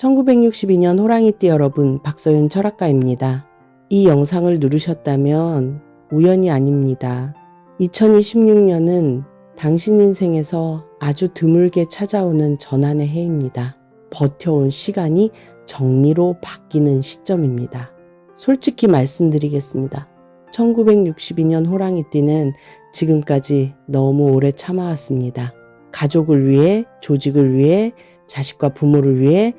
1962년 호랑이띠 여러분, 박서윤 철학가입니다. 이 영상을 누르셨다면 우연이 아닙니다. 2026년은 당신 인생에서 아주 드물게 찾아오는 전환의 해입니다. 버텨온 시간이 정리로 바뀌는 시점입니다. 솔직히 말씀드리겠습니다. 1962년 호랑이띠는 지금까지 너무 오래 참아왔습니다. 가족을 위해, 조직을 위해, 자식과 부모를 위해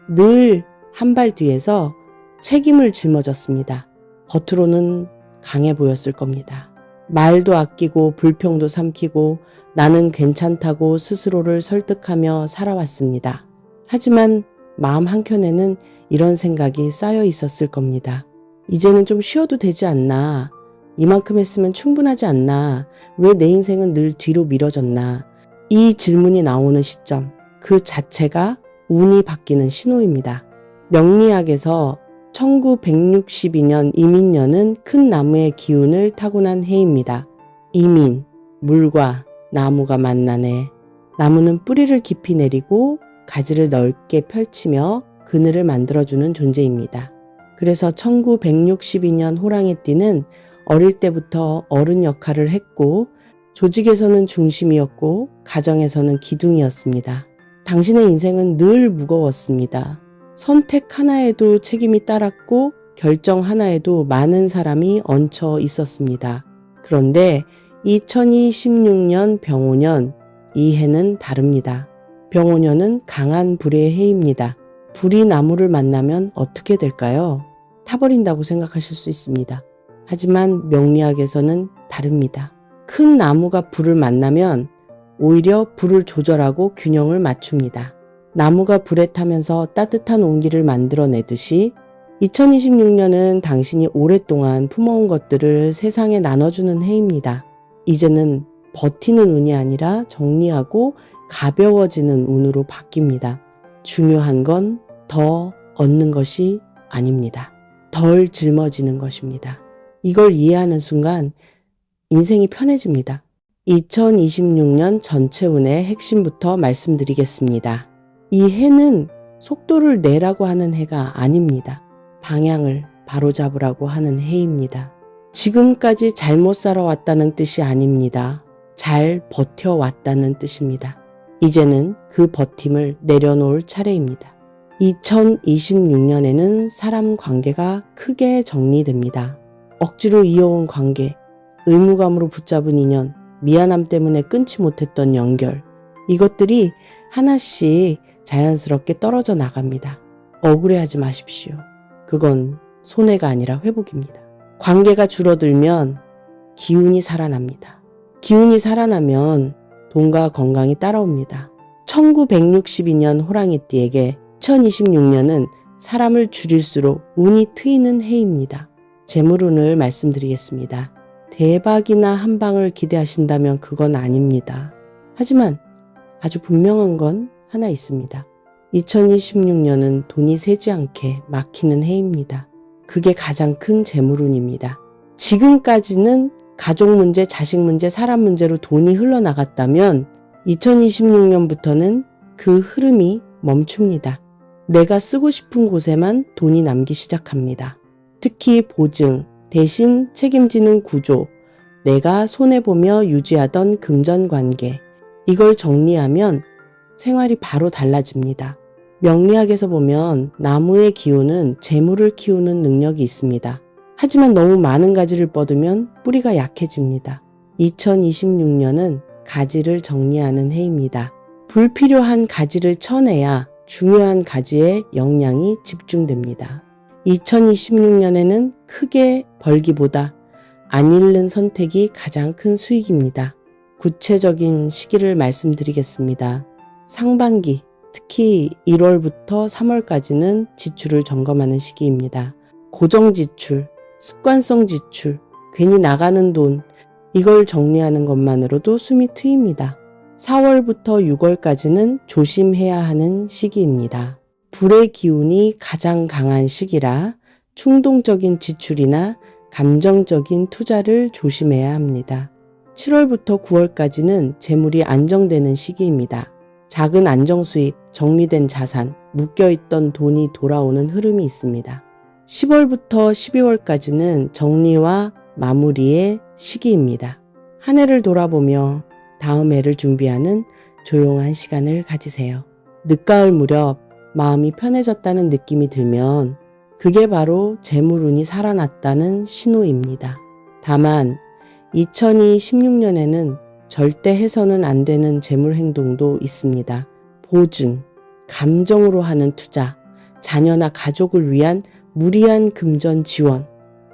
늘 한 발 뒤에서 책임을 짊어졌습니다. 겉으로는 강해 보였을 겁니다. 말도 아끼고 불평도 삼키고 나는 괜찮다고 스스로를 설득하며 살아왔습니다. 하지만 마음 한켠에는 이런 생각이 쌓여 있었을 겁니다. 이제는 좀 쉬어도 되지 않나? 이만큼 했으면 충분하지 않나? 왜 내 인생은 늘 뒤로 미뤄졌나? 이 질문이 나오는 시점, 그 자체가 운이 바뀌는 신호입니다. 명리학에서 1962년 이민년은 큰 나무의 기운을 타고난 해입니다. 이민, 물과 나무가 만나네. 나무는 뿌리를 깊이 내리고 가지를 넓게 펼치며 그늘을 만들어주는 존재입니다. 그래서 1962년 호랑이띠는 어릴 때부터 어른 역할을 했고 조직에서는 중심이었고 가정에서는 기둥이었습니다. 당신의 인생은 늘 무거웠습니다. 선택 하나에도 책임이 따랐고 결정 하나에도 많은 사람이 얹혀 있었습니다. 그런데 2026년 병오년, 이 해는 다릅니다. 병오년은 강한 불의 해입니다. 불이 나무를 만나면 어떻게 될까요? 타버린다고 생각하실 수 있습니다. 하지만 명리학에서는 다릅니다. 큰 나무가 불을 만나면 오히려 불을 조절하고 균형을 맞춥니다. 나무가 불에 타면서 따뜻한 온기를 만들어내듯이 2026년은 당신이 오랫동안 품어온 것들을 세상에 나눠주는 해입니다. 이제는 버티는 운이 아니라 정리하고 가벼워지는 운으로 바뀝니다. 중요한 건 더 얻는 것이 아닙니다. 덜 짊어지는 것입니다. 이걸 이해하는 순간 인생이 편해집니다. 2026년 전체 운의 핵심부터 말씀드리겠습니다. 이 해는 속도를 내라고 하는 해가 아닙니다. 방향을 바로잡으라고 하는 해입니다. 지금까지 잘못 살아왔다는 뜻이 아닙니다. 잘 버텨왔다는 뜻입니다. 이제는 그 버팀을 내려놓을 차례입니다. 2026년에는 사람 관계가 크게 정리됩니다. 억지로 이어온 관계, 의무감으로 붙잡은 인연, 미안함 때문에 끊지 못했던 연결, 이것들이 하나씩 자연스럽게 떨어져 나갑니다. 억울해하지 마십시오. 그건 손해가 아니라 회복입니다. 관계가 줄어들면 기운이 살아납니다. 기운이 살아나면 돈과 건강이 따라옵니다. 1962년 호랑이띠에게 2026년은 사람을 줄일수록 운이 트이는 해입니다. 재물운을 말씀드리겠습니다. 대박이나 한 방을 기대하신다면 그건 아닙니다. 하지만 아주 분명한 건 하나 있습니다. 2026년은 돈이 새지 않게 막히는 해입니다. 그게 가장 큰 재물운입니다. 지금까지는 가족 문제, 자식 문제, 사람 문제로 돈이 흘러나갔다면 2026년부터는 그 흐름이 멈춥니다. 내가 쓰고 싶은 곳에만 돈이 남기 시작합니다. 특히 보증, 대신 책임지는 구조, 내가 손해보며 유지하던 금전관계, 이걸 정리하면 생활이 바로 달라집니다. 명리학에서 보면 나무의 기운은 재물을 키우는 능력이 있습니다. 하지만 너무 많은 가지를 뻗으면 뿌리가 약해집니다. 2026년은 가지를 정리하는 해입니다. 불필요한 가지를 쳐내야 중요한 가지에 역량이 집중됩니다. 2026년에는 크게 벌기보다 안 잃는 선택이 가장 큰 수익입니다. 구체적인 시기를 말씀드리겠습니다. 상반기, 특히 1월부터 3월까지는 지출을 점검하는 시기입니다. 고정지출, 습관성 지출, 괜히 나가는 돈, 이걸 정리하는 것만으로도 숨이 트입니다. 4월부터 6월까지는 조심해야 하는 시기입니다. 불의 기운이 가장 강한 시기라 충동적인 지출이나 감정적인 투자를 조심해야 합니다. 7월부터 9월까지는 재물이 안정되는 시기입니다. 작은 안정수입, 정리된 자산, 묶여있던 돈이 돌아오는 흐름이 있습니다. 10월부터 12월까지는 정리와 마무리의 시기입니다. 한 해를 돌아보며 다음 해를 준비하는 조용한 시간을 가지세요. 늦가을 무렵 마음이 편해졌다는 느낌이 들면 그게 바로 재물운이 살아났다는 신호입니다. 다만 2016년에는 절대 해서는 안 되는 재물 행동도 있습니다. 보증, 감정으로 하는 투자, 자녀나 가족을 위한 무리한 금전 지원.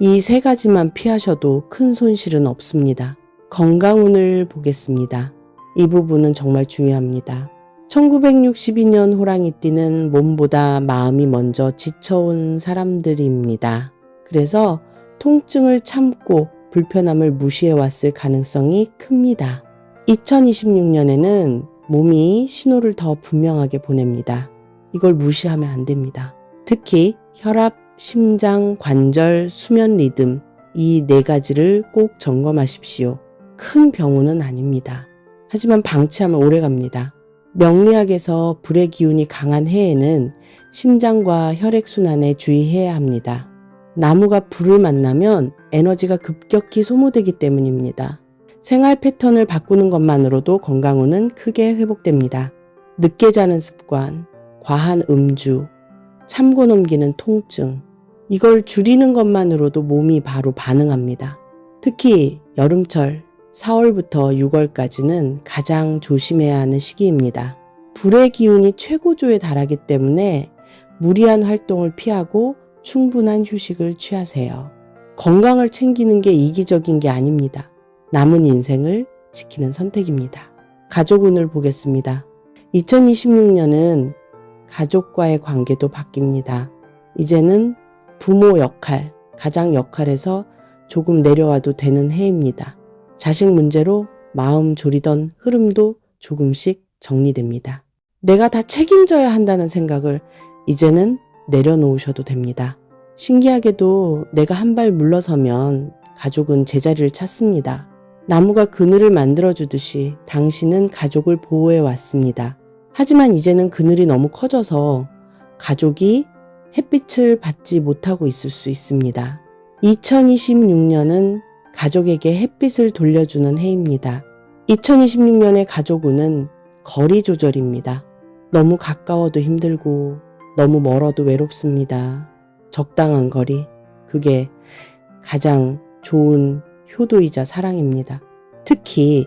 이 세 가지만 피하셔도 큰 손실은 없습니다. 건강운을 보겠습니다. 이 부분은 정말 중요합니다. 1962년 호랑이띠는 몸보다 마음이 먼저 지쳐온 사람들입니다. 그래서 통증을 참고 불편함을 무시해왔을 가능성이 큽니다. 2026년에는 몸이 신호를 더 분명하게 보냅니다. 이걸 무시하면 안 됩니다. 특히 혈압, 심장, 관절, 수면 리듬 이 네 가지를 꼭 점검하십시오. 큰 병원은 아닙니다. 하지만 방치하면 오래갑니다. 명리학에서 불의 기운이 강한 해에는 심장과 혈액순환에 주의해야 합니다. 나무가 불을 만나면 에너지가 급격히 소모되기 때문입니다. 생활 패턴을 바꾸는 것만으로도 건강운은 크게 회복됩니다. 늦게 자는 습관, 과한 음주, 참고 넘기는 통증, 이걸 줄이는 것만으로도 몸이 바로 반응합니다. 특히 여름철 4월부터 6월까지는 가장 조심해야 하는 시기입니다. 불의 기운이 최고조에 달하기 때문에 무리한 활동을 피하고 충분한 휴식을 취하세요. 건강을 챙기는 게 이기적인 게 아닙니다. 남은 인생을 지키는 선택입니다. 가족운을 보겠습니다. 2026년은 가족과의 관계도 바뀝니다. 이제는 부모 역할, 가장 역할에서 조금 내려와도 되는 해입니다. 자식 문제로 마음 졸이던 흐름도 조금씩 정리됩니다. 내가 다 책임져야 한다는 생각을 이제는 내려놓으셔도 됩니다. 신기하게도 내가 한 발 물러서면 가족은 제자리를 찾습니다. 나무가 그늘을 만들어주듯이 당신은 가족을 보호해 왔습니다. 하지만 이제는 그늘이 너무 커져서 가족이 햇빛을 받지 못하고 있을 수 있습니다. 2026년은 가족에게 햇빛을 돌려주는 해입니다. 2026년의 가족운은 거리 조절입니다. 너무 가까워도 힘들고 너무 멀어도 외롭습니다. 적당한 거리, 그게 가장 좋은 효도이자 사랑입니다. 특히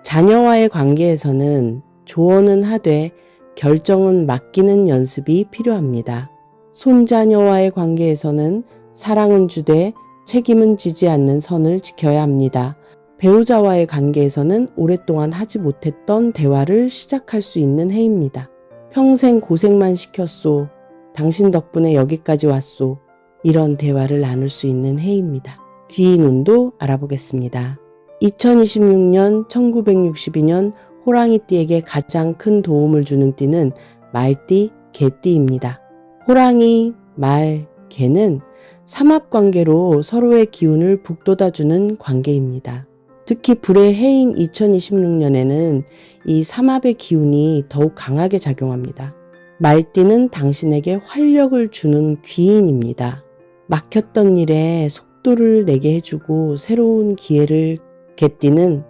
자녀와의 관계에서는 조언은 하되 결정은 맡기는 연습이 필요합니다. 손자녀와의 관계에서는 사랑은 주되 책임은 지지 않는 선을 지켜야 합니다. 배우자와의 관계에서는 오랫동안 하지 못했던 대화를 시작할 수 있는 해입니다. 평생 고생만 시켰소. 당신 덕분에 여기까지 왔소. 이런 대화를 나눌 수 있는 해입니다. 귀인운도 알아보겠습니다. 2026년 1962년 호랑이띠에게 가장 큰 도움을 주는 띠는 말띠, 개띠입니다. 호랑이, 말, 개는 삼합관계로 서로의 기운을 북돋아주는 관계입니다. 특히 불의 해인 2026년에는 이 삼합의 기운이 더욱 강하게 작용합니다. 말띠는 당신에게 활력을 주는 귀인입니다. 막혔던 일에 속도를 내게 해주고 새로운 기회를 개띠는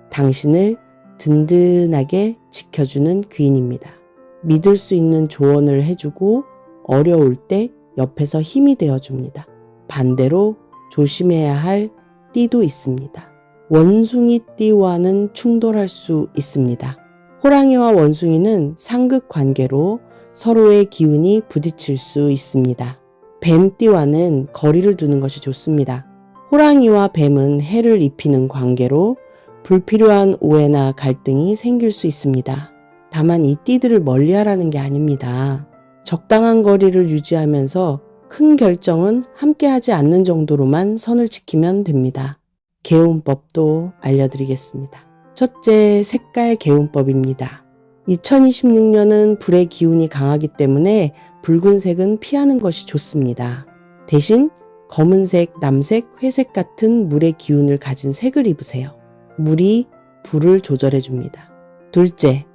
당신을 든든하게 지켜주는 귀인입니다. 믿을 수 있는 조언을 해주고 어려울 때 옆에서 힘이 되어줍니다. 반대로 조심해야 할 띠도 있습니다. 원숭이 띠와는 충돌할 수 있습니다. 호랑이와 원숭이는 상극 관계로 서로의 기운이 부딪힐 수 있습니다. 뱀띠와는 거리를 두는 것이 좋습니다. 호랑이와 뱀은 해를 입히는 관계로 불필요한 오해나 갈등이 생길 수 있습니다. 다만 이 띠들을 멀리하라는 게 아닙니다. 적당한 거리를 유지하면서 큰 결정은 함께하지 않는 정도로만 선을 지키면 됩니다. 개운법도 알려드리겠습니다. 첫째, 색깔 개운법입니다. 2026년은 불의 기운이 강하기 때문에 붉은색은 피하는 것이 좋습니다. 대신 검은색, 남색, 회색 같은 물의 기운을 가진 색을 입으세요. 물이 불을 조절해 줍니다. 둘째,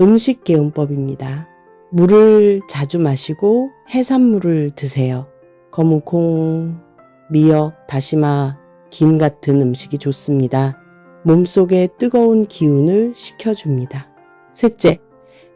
음식 개운법입니다. 물을 자주 마시고 해산물을 드세요. 검은 콩, 미역, 다시마, 김 같은 음식이 좋습니다. 몸속에 뜨거운 기운을 식혀줍니다. 셋째,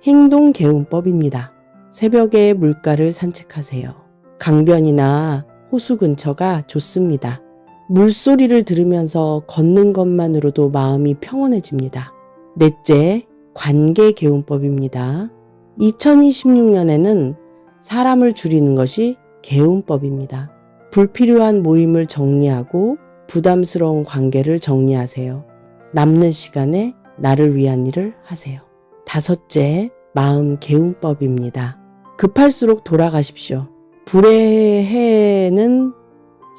행동 개운법입니다. 새벽에 물가를 산책하세요. 강변이나 호수 근처가 좋습니다. 물소리를 들으면서 걷는 것만으로도 마음이 평온해집니다. 넷째, 관계 개운법입니다. 2026년에는 사람을 줄이는 것이 개운법입니다. 불필요한 모임을 정리하고 부담스러운 관계를 정리하세요. 남는 시간에 나를 위한 일을 하세요. 다섯째, 마음 개운법입니다. 급할수록 돌아가십시오. 불의 해는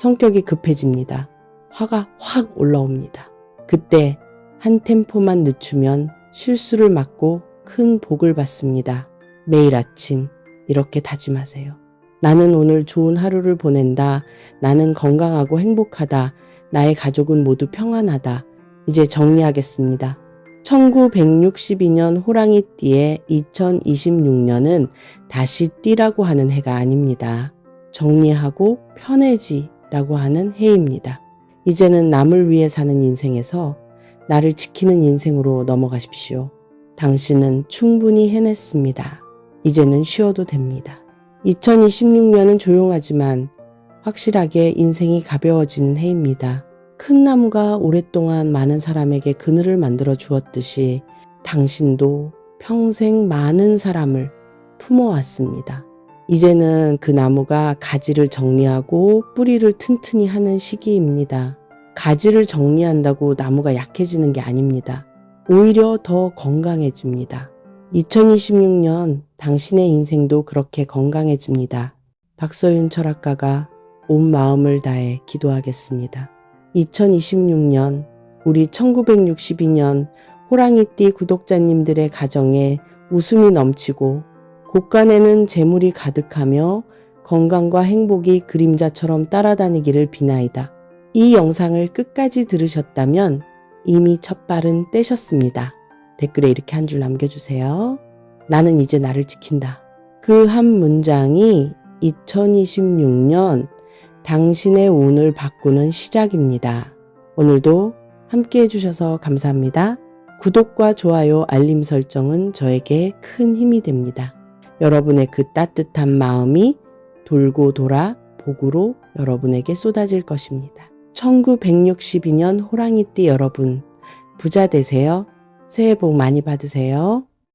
성격이 급해집니다. 화가 확 올라옵니다. 그때 한 템포만 늦추면 실수를 막고 큰 복을 받습니다. 매일 아침 이렇게 다짐하세요. 나는 오늘 좋은 하루를 보낸다. 나는 건강하고 행복하다. 나의 가족은 모두 평안하다. 이제 정리하겠습니다. 1962년 호랑이띠의 2026년은 다시 띠라고 하는 해가 아닙니다. 정리하고 편해지라고 하는 해입니다. 이제는 남을 위해 사는 인생에서 나를 지키는 인생으로 넘어가십시오. 당신은 충분히 해냈습니다. 이제는 쉬어도 됩니다. 2026년은 조용하지만 확실하게 인생이 가벼워지는 해입니다. 큰 나무가 오랫동안 많은 사람에게 그늘을 만들어 주었듯이 당신도 평생 많은 사람을 품어왔습니다. 이제는 그 나무가 가지를 정리하고 뿌리를 튼튼히 하는 시기입니다. 가지를 정리한다고 나무가 약해지는 게 아닙니다. 오히려 더 건강해집니다. 2026년 당신의 인생도 그렇게 건강해집니다. 박서윤 철학가가 온 마음을 다해 기도하겠습니다. 2026년 우리 1962년 호랑이띠 구독자님들의 가정에 웃음이 넘치고 곳간에는 재물이 가득하며 건강과 행복이 그림자처럼 따라다니기를 비나이다. 이 영상을 끝까지 들으셨다면 이미 첫 발은 떼셨습니다. 댓글에 이렇게 한 줄 남겨주세요. 나는 이제 나를 지킨다. 그 한 문장이 2026년 당신의 운을 바꾸는 시작입니다. 오늘도 함께 해주셔서 감사합니다. 구독과 좋아요, 알림 설정은 저에게 큰 힘이 됩니다. 여러분의 그 따뜻한 마음이 돌고 돌아 복으로 여러분에게 쏟아질 것입니다. 1962년 호랑이띠 여러분, 부자 되세요. 새해 복 많이 받으세요.